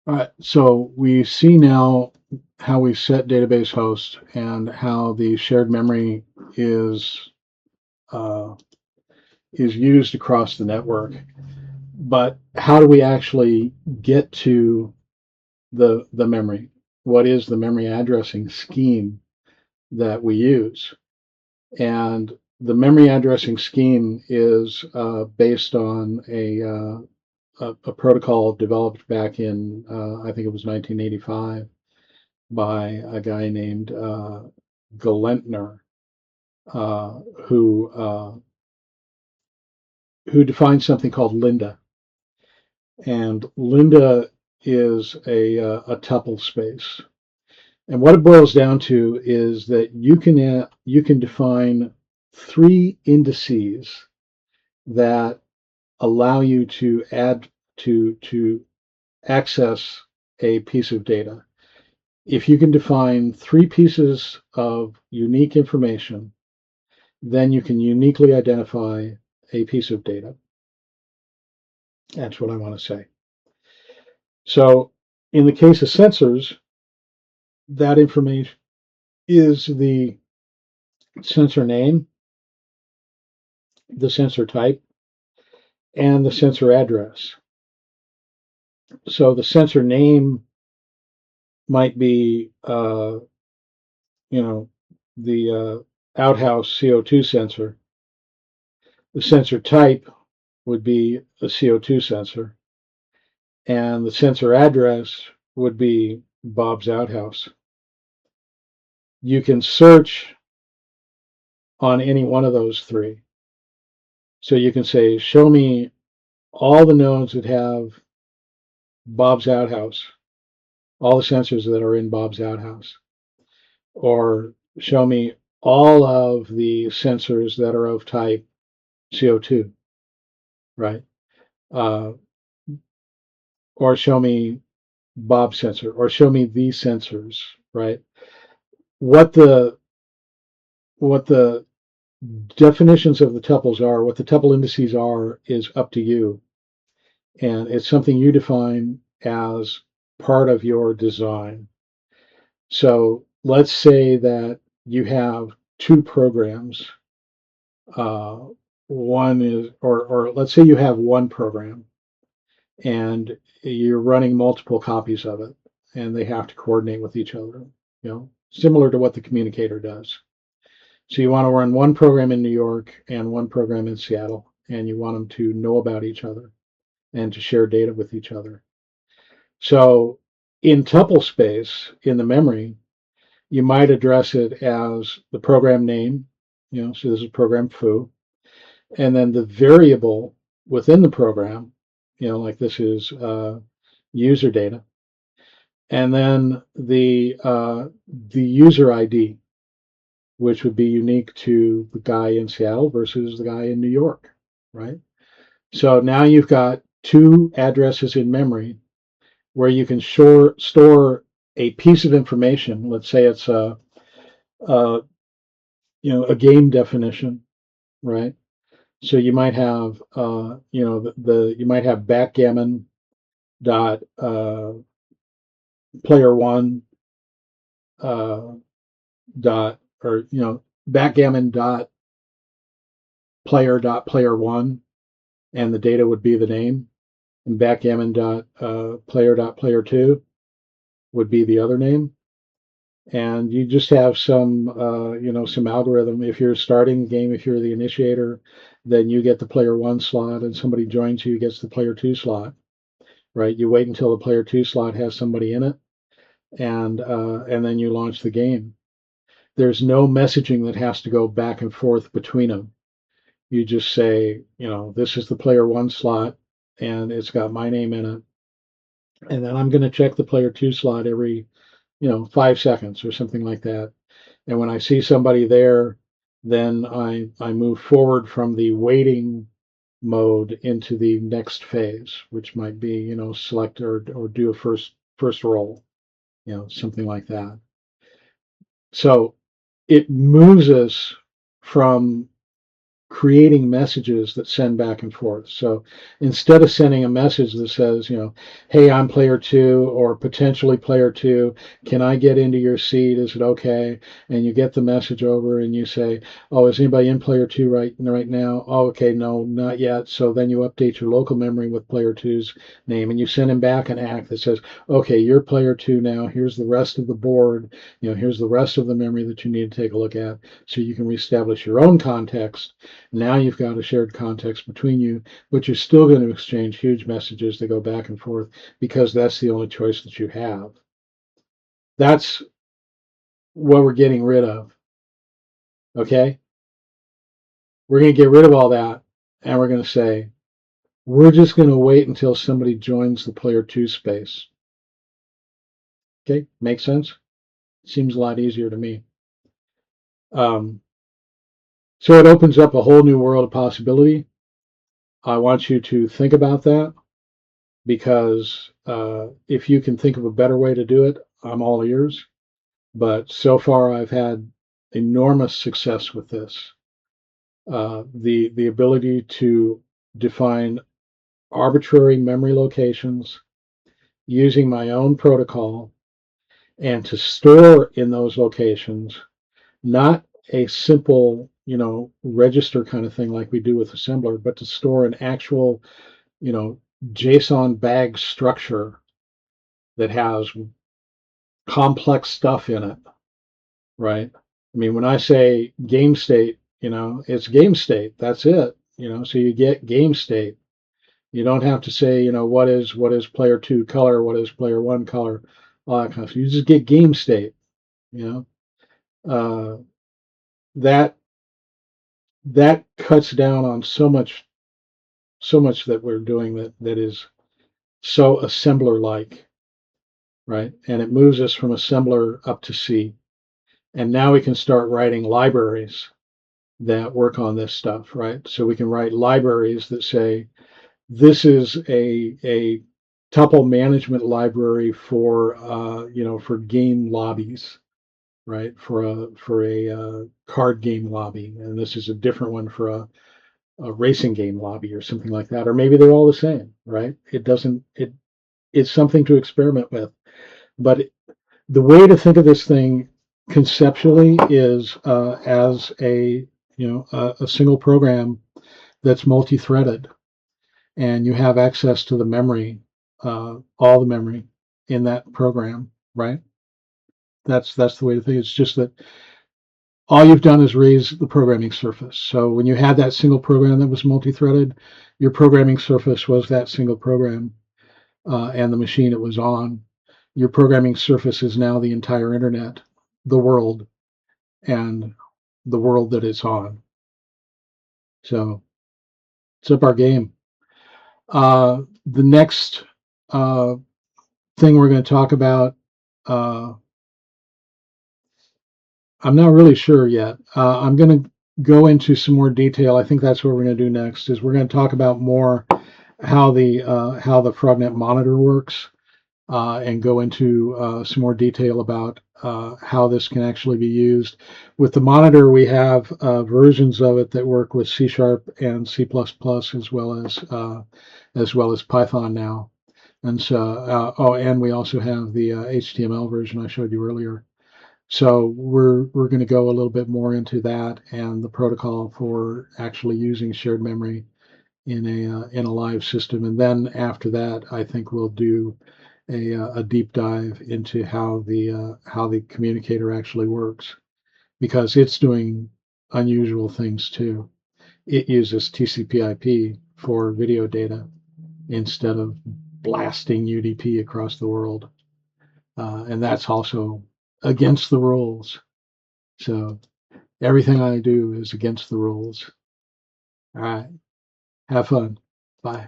All right, so we see now how we set database hosts and how the shared memory is uh, is used across the network. But how do we actually get to the memory? What is the memory addressing scheme that we use? And the memory addressing scheme is based on a protocol developed back in I think it was 1985 by a guy named Galentner, uh, who uh, who defined something called Lambda, and Lambda is a tuple space. And what it boils down to is that you can define three indices that allow you to add to access a piece of data. If you can define three pieces of unique information, then you can uniquely identify a piece of data. That's what I want to say. So in the case of sensors, that information is the sensor name, the sensor type, and the sensor address. So the sensor name might be, you know, the outhouse CO2 sensor. The sensor type would be a CO2 sensor, and the sensor address would be Bob's outhouse. You can search on any one of those three. So you can say, show me all the nodes that have Bob's outhouse, all the sensors that are in Bob's outhouse, or show me all of the sensors that are of type CO2, right? Uh, or show me Bob's sensor, or show me these sensors, right? What the what the definitions of the tuples are, what the tuple indices are, is up to you, and it's something you define as part of your design. So let's say that you have two programs. Uh, one is, or let's say you have one program and you're running multiple copies of it, and they have to coordinate with each other. Similar to what the communicator does. So you want to run one program in New York and one program in Seattle, and you want them to know about each other and to share data with each other. So in tuple space, in the memory, you might address it as the program name, so this is program foo, and then the variable within the program, like this is user data, and then the user ID, which would be unique to the guy in Seattle versus the guy in New York, right? So now you've got two addresses in memory where you can store a piece of information. Let's say it's a a game definition, right? So you might have you might have backgammon dot player one dot or backgammon dot player one, and the data would be the name, and backgammon dot player two would be the other name, and you just have some some algorithm. If you're starting the game, if you're the initiator, then you get the player one slot, and somebody joins you gets the player two slot, right? You wait until the player two slot has somebody in it, and then you launch the game. There's no messaging that has to go back and forth between them. You just say, this is the player one slot, and it's got my name in it, and then I'm going to check the player two slot every 5 seconds or something like that. And when I see somebody there, then I move forward from the waiting mode into the next phase, which might be select or do a first roll, something like that. So it moves us from creating messages that send back and forth. So instead of sending a message that says, hey, I'm player two or potentially player two, can I get into your seat? Is it okay? And you get the message over and you say, oh, is anybody in player two right now? Oh, okay, no, not yet. So then you update your local memory with player two's name and you send him back an act that says, okay, you're player two now. Here's the rest of the board. Here's the rest of the memory that you need to take a look at so you can reestablish your own context. Now you've got a shared context between you, but you're still going to exchange huge messages that go back and forth because that's the only choice that you have. That's what we're getting rid of. Okay? We're going to get rid of all that and we're going to say, we're just going to wait until somebody joins the player two space. Okay? Makes sense? Seems a lot easier to me. So it opens up a whole new world of possibility. I want you to think about that because if you can think of a better way to do it, I'm all ears. But so far, I've had enormous success with this. The ability to define arbitrary memory locations using my own protocol and to store in those locations not a simple register kind of thing like we do with assembler, but to store an actual JSON bag structure that has complex stuff in it, right? I mean, when I say game state, it's game state. That's it. So you get game state. You don't have to say, what is player two color, what is player one color, all that kind of stuff. You just get game state. You know, that that cuts down on so much that we're doing that is so assembler like, right? And it moves us from assembler up to C. And now we can start writing libraries that work on this stuff, right? So we can write libraries that say, this is a tuple management library for for game lobbies, right? For a card game lobby, and this is a different one for a racing game lobby or something like that, or maybe they're all the same, right? It's something to experiment with, but the way to think of this thing conceptually is as a single program that's multi-threaded, and you have access to the memory, all the memory in that program, right? That's the way to think. It's just that all you've done is raise the programming surface. So when you had that single program that was multi-threaded, your programming surface was that single program and the machine it was on. Your programming surface is now the entire internet, the world, and the world that it's on. So it's up our game. The next thing we're going to talk about, I'm not really sure yet. I'm going to go into some more detail. I think that's what we're going to do next. Is we're going to talk about more how the FrogNet monitor works, and go into some more detail about how this can actually be used. With the monitor, we have versions of it that work with C# and C++ as well as Python now. And so, and we also have the HTML version I showed you earlier. So we're going to go a little bit more into that and the protocol for actually using shared memory in a live system. And then after that, I think we'll do a deep dive into how the communicator actually works, because it's doing unusual things too. It uses TCP/IP for video data instead of blasting UDP across the world, and that's also against the rules. So everything I do is against the rules. All right, have fun. Bye.